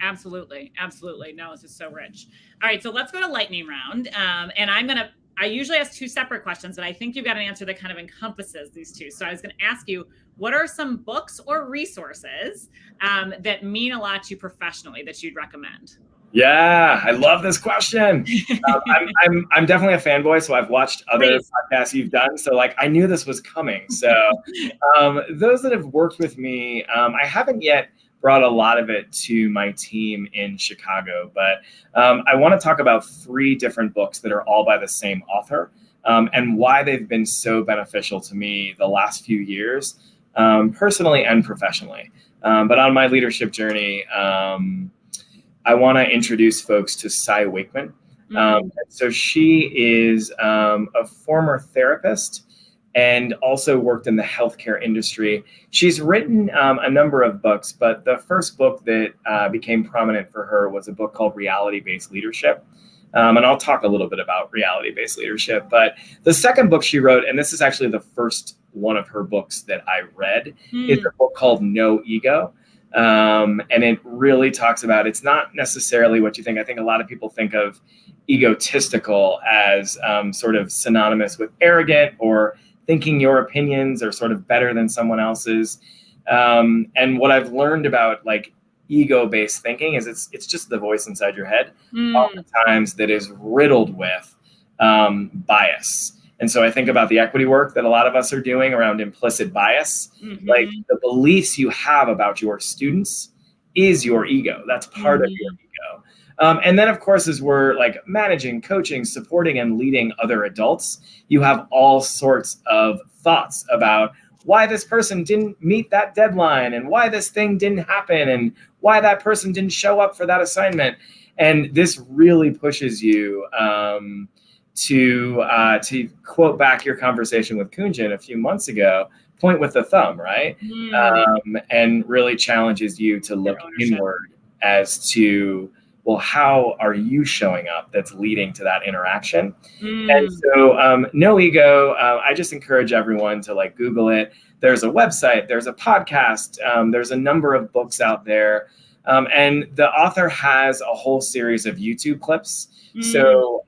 Absolutely. Absolutely. No, this is so rich. All right. So let's go to lightning round. And I usually ask 2 separate questions, but I think you've got an answer that kind of encompasses these 2. So I was going to ask you, what are some books or resources that mean a lot to you professionally that you'd recommend? Yeah, I love this question. I'm definitely a fanboy, so I've watched other podcasts you've done. So like I knew this was coming. So those that have worked with me, I haven't yet brought a lot of it to my team in Chicago, but I want to talk about 3 different books that are all by the same author and why they've been so beneficial to me the last few years, personally and professionally. But on my leadership journey, I want to introduce folks to Cy Wakeman. So she is a former therapist and also worked in the healthcare industry. She's written a number of books, but the first book that became prominent for her was a book called Reality-Based Leadership. And I'll talk a little bit about reality-based leadership. But the second book she wrote, and this is actually the first one of her books that I read, is a book called No Ego. And it really talks about, it's not necessarily what you think. I think a lot of people think of egotistical as sort of synonymous with arrogant or thinking your opinions are sort of better than someone else's. And what I've learned about like ego-based thinking is it's just the voice inside your head oftentimes that is riddled with bias. And so I think about the equity work that a lot of us are doing around implicit bias. Like the beliefs you have about your students is your ego. That's part of your ego. And then, of course, as we're like managing, coaching, supporting, and leading other adults, you have all sorts of thoughts about why this person didn't meet that deadline and why this thing didn't happen and why that person didn't show up for that assignment. And this really pushes you to quote back your conversation with Kunjan a few months ago, point with the thumb, right? And really challenges you to look inward as to well, how are you showing up that's leading to that interaction? Mm. And so No Ego, I just encourage everyone to like Google it. There's a website, there's a podcast, there's a number of books out there. And the author has a whole series of YouTube clips. So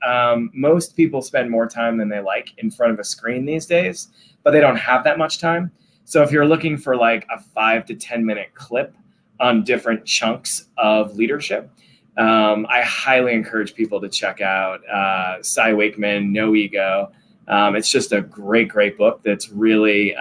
most people spend more time than they like in front of a screen these days, but they don't have that much time. So if you're looking for like a 5 to 10 minute clip on different chunks of leadership, I highly encourage people to check out Cy Wakeman, No Ego. It's just a great, great book that's really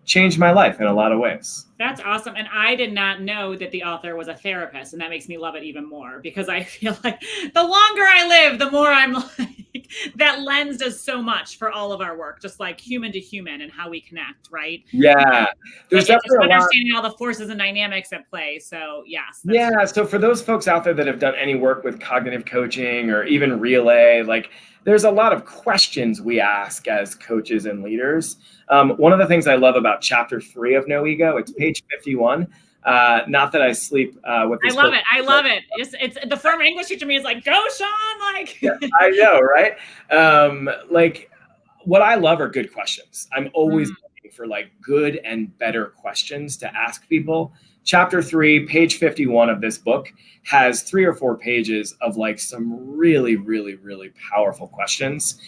changed my life in a lot of ways. That's awesome. And I did not know that the author was a therapist. And that makes me love it even more, because I feel like the longer I live, the more I'm like, that lens does so much for all of our work, just like human to human and how we connect, right? Yeah. There's definitely understanding all the forces and dynamics at play. So yes. Yeah. So for those folks out there that have done any work with cognitive coaching or even Relay, like there's a lot of questions we ask as coaches and leaders. One of the things I love about chapter 3 of No Ego, it's page 51. Not that I sleep with this. I love it. I love it. It's the former English teacher me is like, go Sean. Like, yeah, I know, right? Like what I love are good questions. I'm always looking for like good and better questions to ask people. Chapter 3, page 51 of this book has 3 or 4 pages of like some really, really, really powerful questions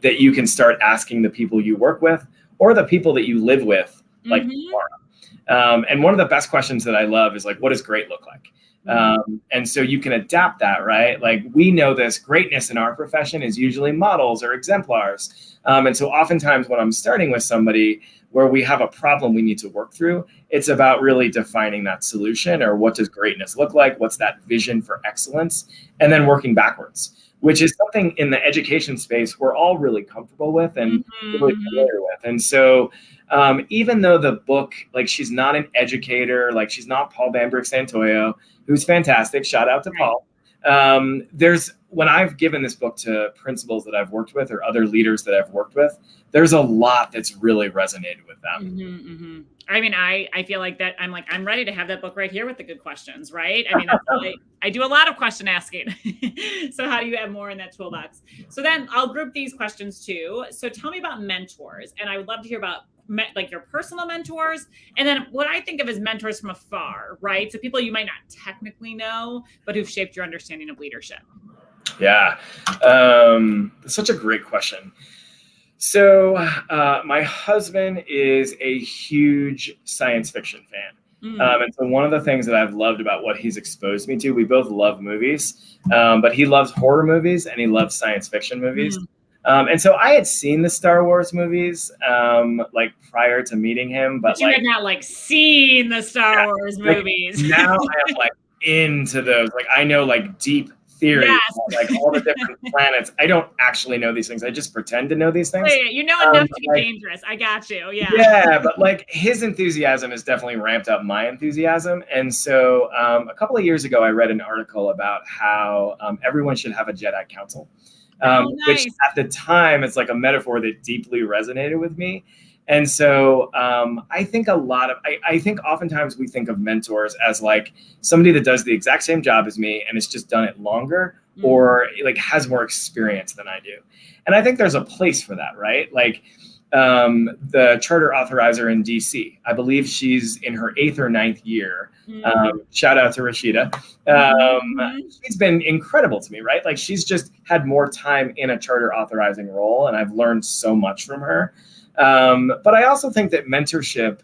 that you can start asking the people you work with or the people that you live with, like tomorrow. And one of the best questions that I love is like, what does great look like? And so you can adapt that, right? Like we know this greatness in our profession is usually models or exemplars. And so oftentimes when I'm starting with somebody where we have a problem we need to work through, it's about really defining that solution or what does greatness look like? What's that vision for excellence? And then working backwards, which is something in the education space we're all really comfortable with and really familiar with. And so even though the book, like she's not an educator, like she's not Paul Bambrick Santoyo, who's fantastic, shout out to Paul. When I've given this book to principals that I've worked with or other leaders that I've worked with, there's a lot that's really resonated with them. I mean, I feel like that I'm ready to have that book right here with the good questions, right? I mean, that's really, I do a lot of question asking. So how do you have more in that toolbox? So then I'll group these questions too. So tell me about mentors. And I would love to hear about like your personal mentors. And then what I think of as mentors from afar, right? So people you might not technically know, but who've shaped your understanding of leadership. Yeah. That's such a great question. So my husband is a huge science fiction fan. And so one of the things that I've loved about what he's exposed me to, we both love movies, but he loves horror movies and he loves science fiction movies. And so I had seen the Star Wars movies like prior to meeting him, but you had not like seen the Star Wars movies. Now I am like into those. Like I know like deep theory, like all the different planets. I don't actually know these things. I just pretend to know these things. You know enough to be dangerous. I got you. Yeah. Yeah, but like his enthusiasm has definitely ramped up my enthusiasm. And so a couple of years ago, I read an article about how everyone should have a Jedi Council, which at the time it's like a metaphor that deeply resonated with me. And so I think I think oftentimes we think of mentors as like somebody that does the exact same job as me and has just done it longer or like has more experience than I do. And I think there's a place for that, right? Like the charter authorizer in DC, I believe she's in her 8th or 9th year. Shout out to Rashida. She's been incredible to me, right? Like she's just had more time in a charter authorizing role and I've learned so much from her. But I also think that mentorship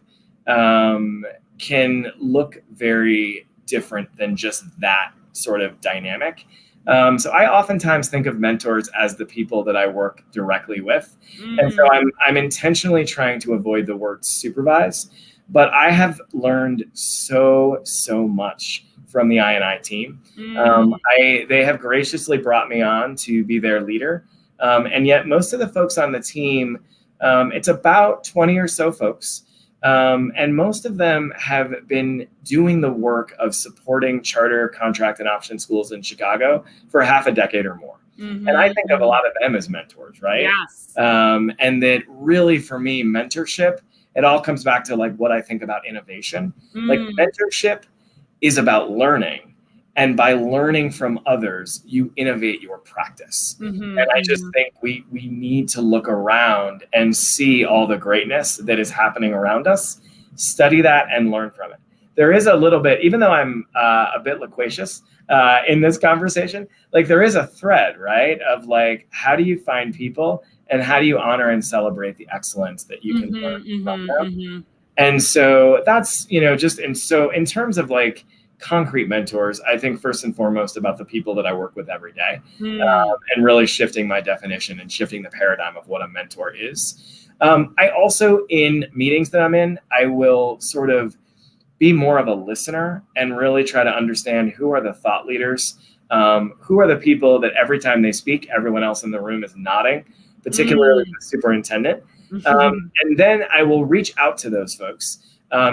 can look very different than just that sort of dynamic. So I oftentimes think of mentors as the people that I work directly with. And so I'm intentionally trying to avoid the word supervise, but I have learned so much from the I&I team. They have graciously brought me on to be their leader. And yet most of the folks on the team, it's about 20 or so folks. And most of them have been doing the work of supporting charter, contract, and option schools in Chicago for half a decade or more. And I think of a lot of them as mentors, right? Yes. And that really, for me, mentorship, it all comes back to like what I think about innovation. Like mentorship is about learning. And by learning from others, you innovate your practice. Mm-hmm, And I just think we need to look around and see all the greatness that is happening around us, study that and learn from it. There is a little bit, even though I'm a bit loquacious in this conversation, like there is a thread, right? Of like, how do you find people and how do you honor and celebrate the excellence that you can learn from them? And so that's, just, and so in terms of like concrete mentors, I think first and foremost about the people that I work with every day, and really shifting my definition and shifting the paradigm of what a mentor is. I also, in meetings that I'm in, I will sort of be more of a listener and really try to understand who are the thought leaders, who are the people that every time they speak, everyone else in the room is nodding, particularly the superintendent. And then I will reach out to those folks.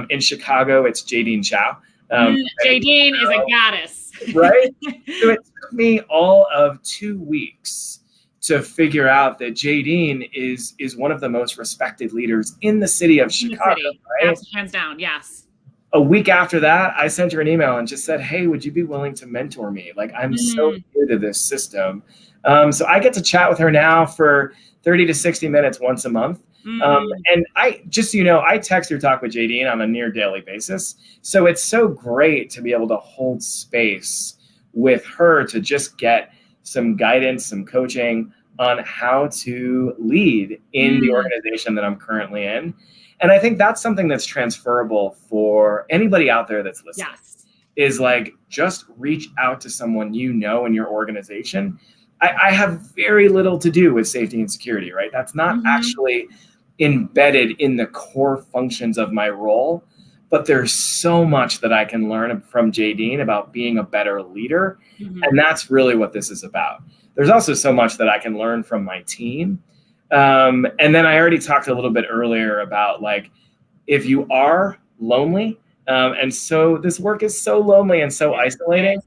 In Chicago, it's Jadine Chow. Jadine is a goddess. Right? So it took me all of 2 weeks to figure out that Jadine is one of the most respected leaders in the city of Chicago. Right? That's hands down, yes. A week after that, I sent her an email and just said, hey, would you be willing to mentor me? Like, I'm so new to this system. So I get to chat with her now for 30 to 60 minutes once a month. And I just, I text or talk with Jadine on a near daily basis. So it's so great to be able to hold space with her to just get some guidance, some coaching on how to lead in the organization that I'm currently in. And I think that's something that's transferable for anybody out there that's listening. Yes. Is like, just reach out to someone in your organization. I have very little to do with safety and security, right? That's not actually embedded in the core functions of my role, but there's so much that I can learn from Jadine about being a better leader. And that's really what this is about. There's also so much that I can learn from my team. And then I already talked a little bit earlier about like, if you are lonely, and so this work is so lonely and so isolating,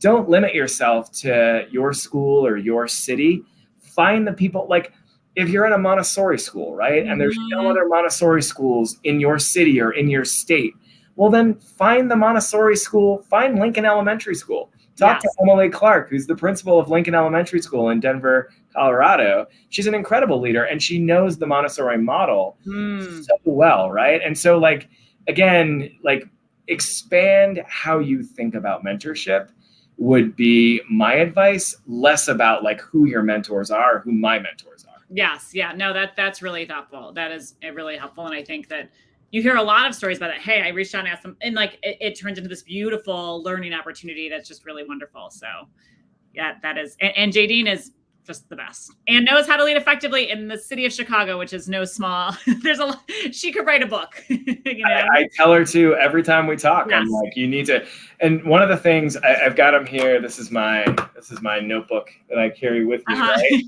don't limit yourself to your school or your city. Find the people, like if you're in a Montessori school, right? And there's no other Montessori schools in your city or in your state. Well, then find the Montessori school, find Lincoln Elementary School. Talk to Emily Clark, who's the principal of Lincoln Elementary School in Denver, Colorado. She's an incredible leader and she knows the Montessori model so well, right? And so like, again, like expand how you think about mentorship would be my advice, less about like who your mentors are, who my mentors are. Yes. Yeah, no, that's really thoughtful. That is really helpful. And I think that you hear a lot of stories about that. Hey, I reached out and asked them, and like it turns into this beautiful learning opportunity that's just really wonderful. So yeah, that is, and Jadine is just the best and knows how to lead effectively in the city of Chicago, which is no small. There's a lot, she could write a book. I tell her to every time we talk. Yes. I'm like, you need to. And one of the things I've got them here. This is my notebook that I carry with me. Right?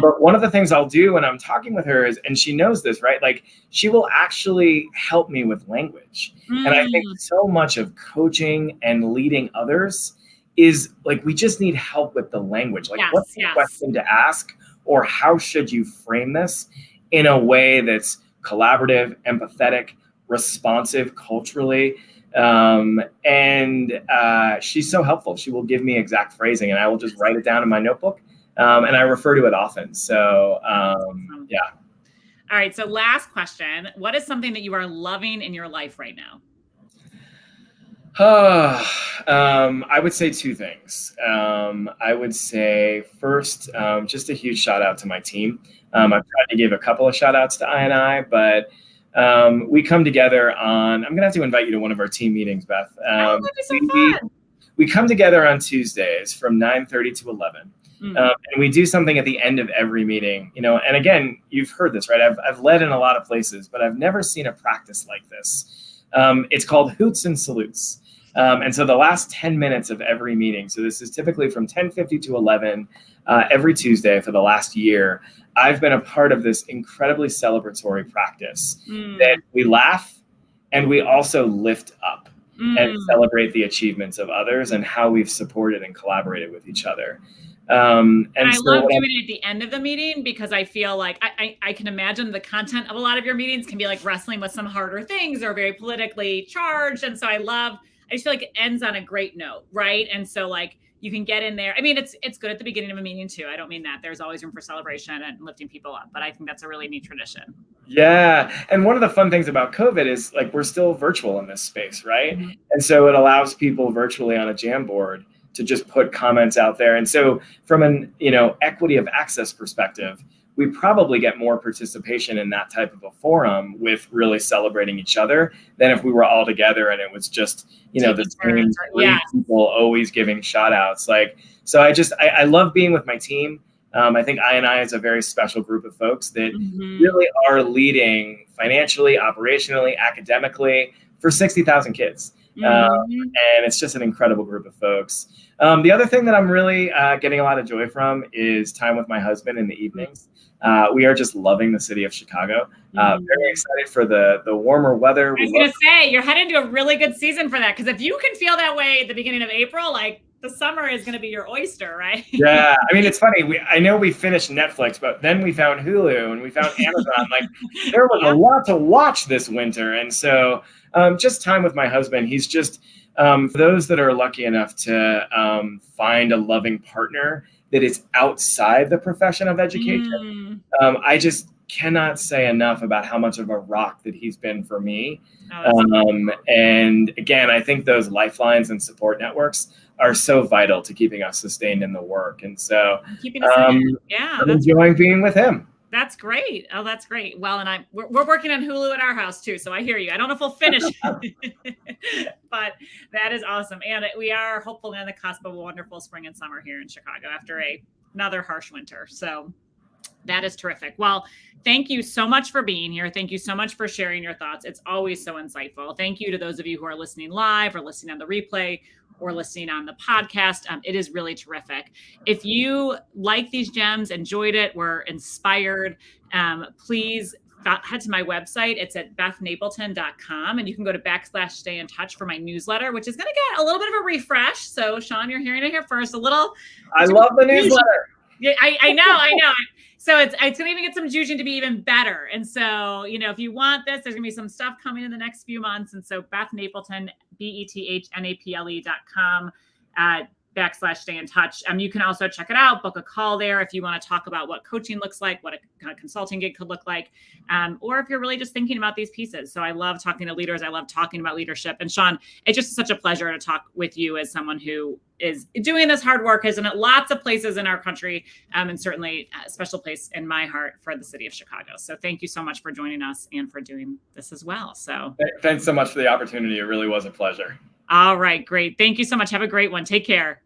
But one of the things I'll do when I'm talking with her is, and she knows this, right? Like she will actually help me with language. And I think so much of coaching and leading others is like, we just need help with the language. Like what's the question to ask, or how should you frame this in a way that's collaborative, empathetic, responsive culturally. And she's so helpful. She will give me exact phrasing and I will just write it down in my notebook. And I refer to it often. So yeah. All right. So last question, what is something that you are loving in your life right now? I would say two things. I would say first, just a huge shout out to my team. I've tried to give a couple of shout outs to I&I, but we come together on, I'm going to have to invite you to one of our team meetings, Beth. That'd be so fun. We come together on Tuesdays from 9:30 to 11. And we do something at the end of every meeting, and again, you've heard this, right? I've led in a lot of places, but I've never seen a practice like this. It's called Hoots and Salutes. And so the last 10 minutes of every meeting, so this is typically from 10:50 to 11 every Tuesday for the last year, I've been a part of this incredibly celebratory practice that we laugh and we also lift up and celebrate the achievements of others and how we've supported and collaborated with each other. And I love doing it at the end of the meeting because I feel like I can imagine the content of a lot of your meetings can be like wrestling with some harder things or very politically charged. And so I I just feel like it ends on a great note, right? And so like you can get in there. I mean, it's good at the beginning of a meeting too. I don't mean that. There's always room for celebration and lifting people up, but I think that's a really neat tradition. Yeah. And one of the fun things about COVID is like we're still virtual in this space, right? Mm-hmm. And so it allows people virtually on a Jamboard to just put comments out there. And so from an, equity of access perspective, we probably get more participation in that type of a forum with really celebrating each other than if we were all together and it was just, the same three people always giving shout outs. Like, so I love being with my team. I think I&I is a very special group of folks that really are leading financially, operationally, academically for 60,000 kids. And it's just an incredible group of folks. The other thing that I'm really getting a lot of joy from is time with my husband in the evenings. We are just loving the city of Chicago. Very excited for the warmer weather. I was going to say, you're heading to a really good season for that. Because if you can feel that way at the beginning of April, like the summer is going to be your oyster, right? Yeah. I mean, it's funny. I know we finished Netflix, but then we found Hulu and we found Amazon. Like there was a lot to watch this winter. And so just time with my husband. He's just, for those that are lucky enough to find a loving partner that is outside the profession of education. I just cannot say enough about how much of a rock that he's been for me. And again, I think those lifelines and support networks are so vital to keeping us sustained in the work. And so I'm enjoying being with him. That's great. Oh, that's great. Well, and we're working on Hulu at our house too. So I hear you. I don't know if we'll finish, but that is awesome. And we are hopefully on the cusp of a wonderful spring and summer here in Chicago after another harsh winter. So that is terrific. Well, thank you so much for being here. Thank you so much for sharing your thoughts. It's always so insightful. Thank you to those of you who are listening live or listening on the replay or listening on the podcast. It is really terrific. If you like these gems, enjoyed it, were inspired, please head to my website. It's at bethnapleton.com, and you can go to /stay in touch for my newsletter, which is going to get a little bit of a refresh. So Sean, you're hearing it here first. I love the newsletter. Yeah, I know. So it's going to even get some juicing to be even better. And so, if you want this, there's going to be some stuff coming in the next few months. And so Beth Napleton, BETHNAPLE.com, /stay in touch. You can also check it out, book a call there if you want to talk about what coaching looks like, what a kind of consulting gig could look like, or if you're really just thinking about these pieces. So I love talking to leaders. I love talking about leadership. And Sean, it's just such a pleasure to talk with you as someone who is doing this hard work, has been at lots of places in our country, and certainly a special place in my heart for the city of Chicago. So thank you so much for joining us and for doing this as well. So thanks so much for the opportunity. It really was a pleasure. All right, great. Thank you so much. Have a great one. Take care.